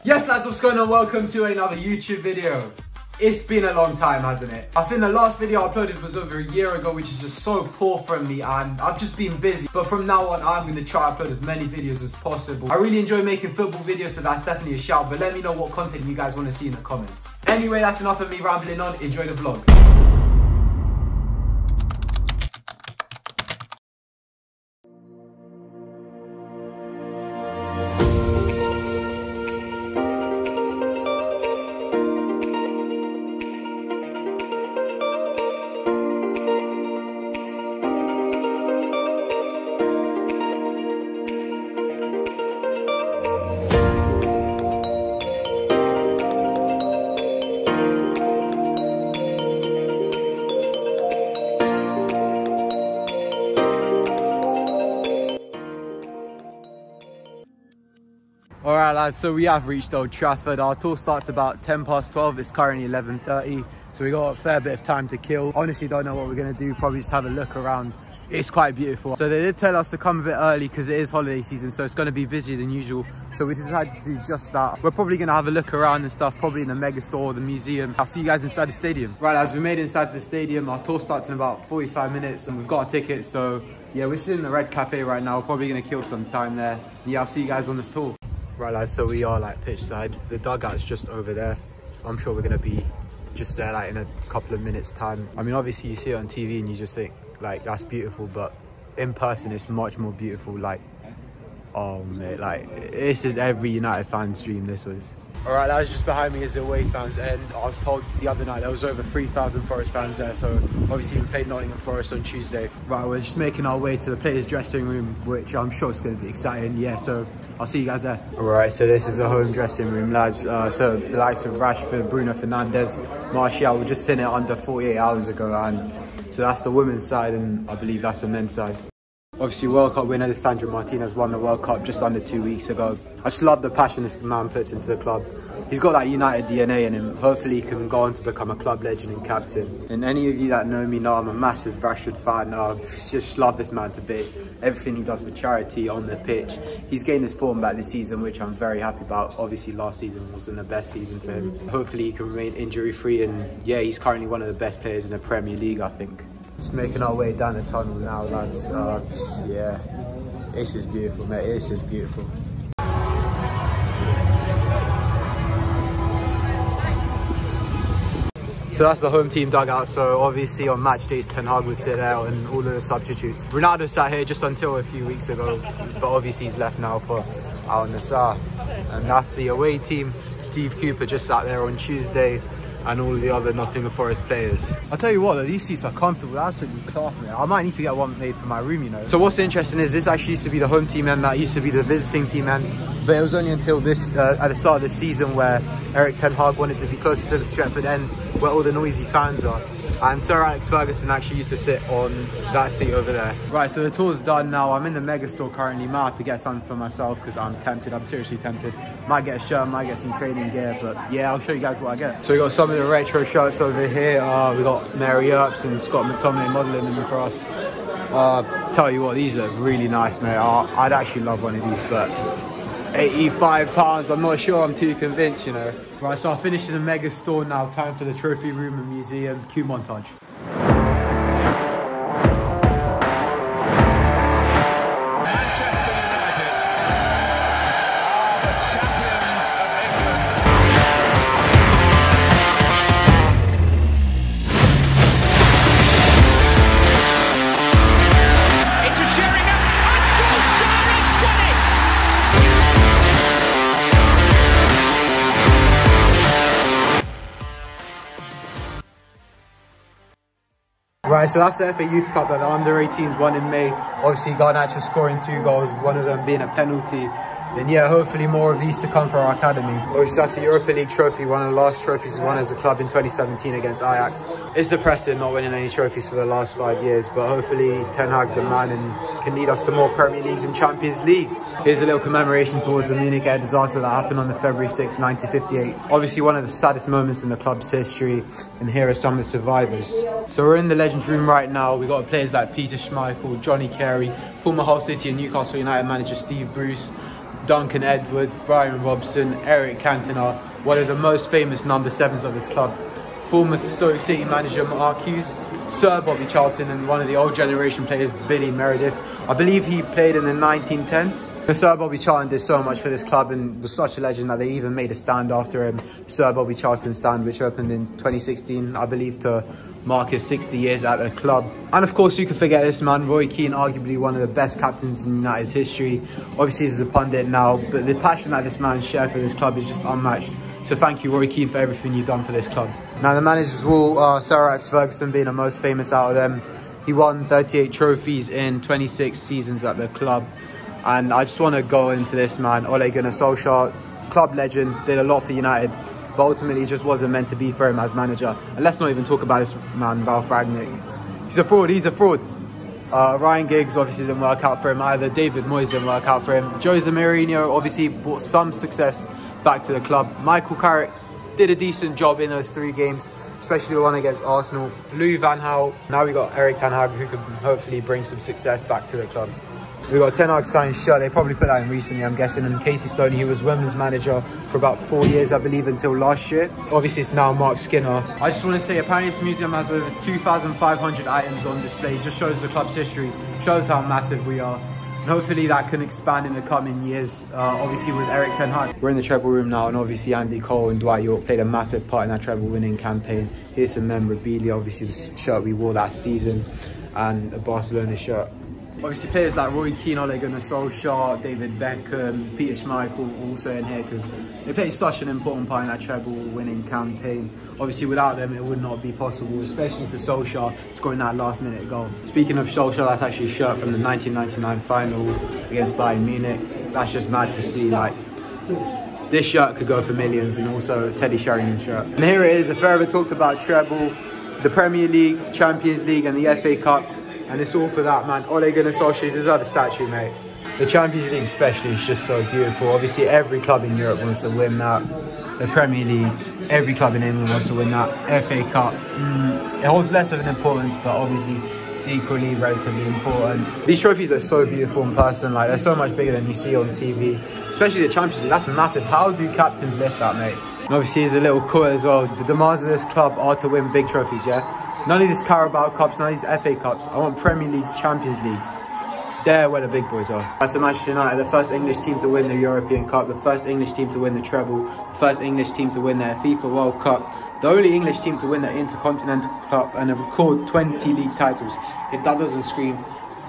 Yes lads, what's going on? Welcome to another YouTube video. It's been a long time, hasn't it? I think the last video I uploaded was over a year ago, which is just so poor from me, and I've just been busy. But from now on, I'm going to try to upload as many videos as possible. I really enjoy making football videos, so that's definitely a shout. But let me know what content you guys want to see in the comments. Anyway, that's enough of me rambling on. Enjoy the vlog. Alright lads, so we have reached Old Trafford. Our tour starts about 10 past 12, it's currently 11:30, so we got a fair bit of time to kill. Honestly don't know what we're going to do, probably just have a look around. It's quite beautiful. So they did tell us to come a bit early because it is holiday season, so it's going to be busier than usual. So we decided to do just that. We're probably going to have a look around and stuff, probably in the mega store, the museum. I'll see you guys inside the stadium. Right lads, we made it inside the stadium. Our tour starts in about 45 minutes and we've got a ticket, so yeah, we're sitting in the Red Cafe right now. We're probably going to kill some time there. Yeah, I'll see you guys on this tour. Right lads, so we are like pitch side. The dugout's just over there. I'm sure we're gonna be just there like in a couple of minutes time. I mean, obviously you see it on TV and you just think like that's beautiful, but in person it's much more beautiful. Like, oh mate, like this is every United fan's dream. This was. Alright lads, just behind me is the away fans, and I was told the other night there was over 3,000 Forest fans there, so obviously we played Nottingham Forest on Tuesday. Right, we're just making our way to the players' dressing room, which I'm sure is going to be exciting, yeah, so I'll see you guys there. Alright, so this is the home dressing room lads, so the likes of Rashford, Bruno Fernandes, Martial were just in it under 48 hours ago, and so that's the women's side and I believe that's the men's side. Obviously World Cup winner Sandro Martinez won the World Cup just under 2 weeks ago. I just love the passion this man puts into the club. He's got that United DNA in him. Hopefully he can go on to become a club legend and captain. And any of you that know me know I'm a massive Rashford fan. I just love this man to bits. Everything he does for charity on the pitch. He's gained his form back this season, which I'm very happy about. Obviously last season wasn't the best season for him. Hopefully he can remain injury free, and yeah, he's currently one of the best players in the Premier League, I think. Just making our way down the tunnel now lads. Yeah, this is beautiful mate, this is beautiful. So that's the home team dugout. So obviously on match days Ten Hag would sit out and all of the substitutes. Ronaldo sat here just until a few weeks ago, but obviously he's left now for Al Nassr. And that's the away team. Steve Cooper just sat there on Tuesday, and all the other Nottingham Forest players. I'll tell you what, though, these seats are comfortable, absolutely class, man. I might need to get one made for my room, you know. So what's interesting is this actually used to be the home team end, that used to be the visiting team end, but it was only until this, at the start of the season, where Erik wanted to be closer to the Stretford end, where all the noisy fans are. And Sir Alex Ferguson actually used to sit on that seat over there. Right, so the tour's done now. I'm in the mega store currently. Might have to get something for myself because I'm tempted. I'm seriously tempted. Might get a shirt, might get some training gear, but yeah, I'll show you guys what I get. So we got some of the retro shirts over here. We got Mary Earps and Scott McTominay modelling them for us. Tell you what, these are really nice, mate. I'd actually love one of these, but £85, I'm not sure I'm too convinced, you know. Right, so I finished in the mega store now. Time for the trophy room and museum. Cue montage. Right, so that's the FA Youth Cup that the under-18s won in May. Obviously, Garnacho scoring 2 goals, one of them being a penalty. And yeah, hopefully more of these to come for our academy. Obviously, that's the Europa League trophy, one of the last trophies we won as a club in 2017 against Ajax. It's depressing not winning any trophies for the last 5 years, but hopefully Ten Hag's the man and can lead us to more Premier Leagues and Champions Leagues. Here's a little commemoration towards the Munich air disaster that happened on the February 6, 1958. Obviously one of the saddest moments in the club's history, and here are some of the survivors. So we're in the Legends room right now. We got players like Peter Schmeichel, Johnny Carey, former Hull City and Newcastle United manager Steve Bruce, Duncan Edwards, Brian Robson, Erik Cantona, one of the most famous number 7s of this club. Former Stoke City manager Mark Hughes, Sir Bobby Charlton, and one of the old generation players, Billy Meredith. I believe he played in the 1910s. Sir Bobby Charlton did so much for this club and was such a legend that they even made a stand after him, Sir Bobby Charlton stand, which opened in 2016, I believe, to mark his 60 years at the club. And of course, you can forget this man, Roy Keane, arguably one of the best captains in United's history. Obviously, he's a pundit now, but the passion that this man shared for this club is just unmatched. So thank you, Roy Keane, for everything you've done for this club. Now, the managers will, Sir Alex Ferguson being the most famous out of them. He won 38 trophies in 26 seasons at the club. And I just want to go into this, man. Ole Gunnar Solskjaer, club legend, did a lot for United, but ultimately just wasn't meant to be for him as manager. And let's not even talk about this man, Ralph Rangnick. He's a fraud, he's a fraud. Ryan Giggs obviously didn't work out for him either. David Moyes didn't work out for him. Jose Mourinho obviously brought some success back to the club. Michael Carrick did a decent job in those 3 games, especially the one against Arsenal. Louis van Gaal. Now we got Erik ten Hag, who can hopefully bring some success back to the club. We got Ten Hag signed shirt. They probably put that in recently, I'm guessing. And Casey Stoney, he was women's manager for about 4 years, I believe, until last year. Obviously, it's now Mark Skinner. I just want to say, apparently this museum has over 2,500 items on display. It just shows the club's history, shows how massive we are. And hopefully that can expand in the coming years, obviously with Erik ten Hag. We're in the treble room now, and obviously Andy Cole and Dwight York played a massive part in that treble winning campaign. Here's some memorabilia, obviously the shirt we wore that season, and a Barcelona shirt. Obviously players like Roy Keane, Ole Gunnar Solskjaer, David Beckham, Peter Schmeichel also in here because they played such an important part in that treble winning campaign. Obviously without them it would not be possible, especially for Solskjaer scoring that last minute goal. Speaking of Solskjaer, that's actually a shirt from the 1999 final against Bayern Munich. That's just mad to see. Like, this shirt could go for millions, and also a Teddy Sheringham shirt. And here it is, a forever talked about treble, the Premier League, Champions League and the FA Cup. And it's all for that, man. Ole Gunnar Solskjaer deserves a statue, mate. The Champions League especially is just so beautiful. Obviously, every club in Europe wants to win that. The Premier League, every club in England wants to win that. FA Cup, it holds less of an importance, but obviously it's equally relatively important. These trophies are so beautiful in person. Like, they're so much bigger than you see on TV. Especially the Champions League, that's massive. How do captains lift that, mate? And obviously, here's a little quote as well. The demands of this club are to win big trophies, yeah? None of these Carabao Cups, none of these FA Cups. I want Premier League, Champions Leagues. They're where the big boys are. That's Manchester United, the first English team to win the European Cup, the first English team to win the treble, the first English team to win their FIFA World Cup, the only English team to win the Intercontinental Cup, and a record 20 league titles. If that doesn't scream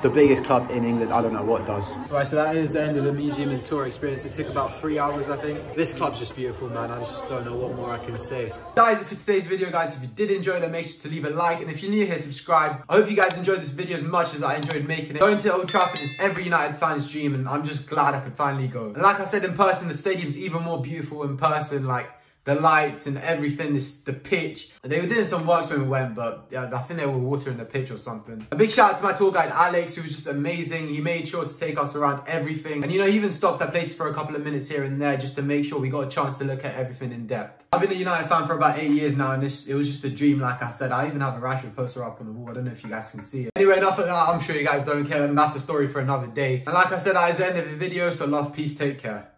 the biggest club in England, I don't know what does. Right, so that is the end of the museum and tour experience. It took about 3 hours, I think. This club's just beautiful, man. I just don't know what more I can say. That is it for today's video, guys. If you did enjoy that, make sure to leave a like. And if you're new here, subscribe. I hope you guys enjoyed this video as much as I enjoyed making it. Going to Old Trafford is every United fan's dream, and I'm just glad I could finally go. And like I said, in person, the stadium's even more beautiful in person. Like, the lights and everything, the pitch. They were doing some works when we went, but yeah, I think they were watering the pitch or something. A big shout out to my tour guide, Alex, who was just amazing. He made sure to take us around everything. And you know, he even stopped at places for a couple of minutes here and there just to make sure we got a chance to look at everything in depth. I've been a United fan for about 8 years now, and it was just a dream, like I said. I even have a Rashford poster up on the wall. I don't know if you guys can see it. Anyway, enough of that. I'm sure you guys don't care, and that's a story for another day. And like I said, that is the end of the video, so love, peace, take care.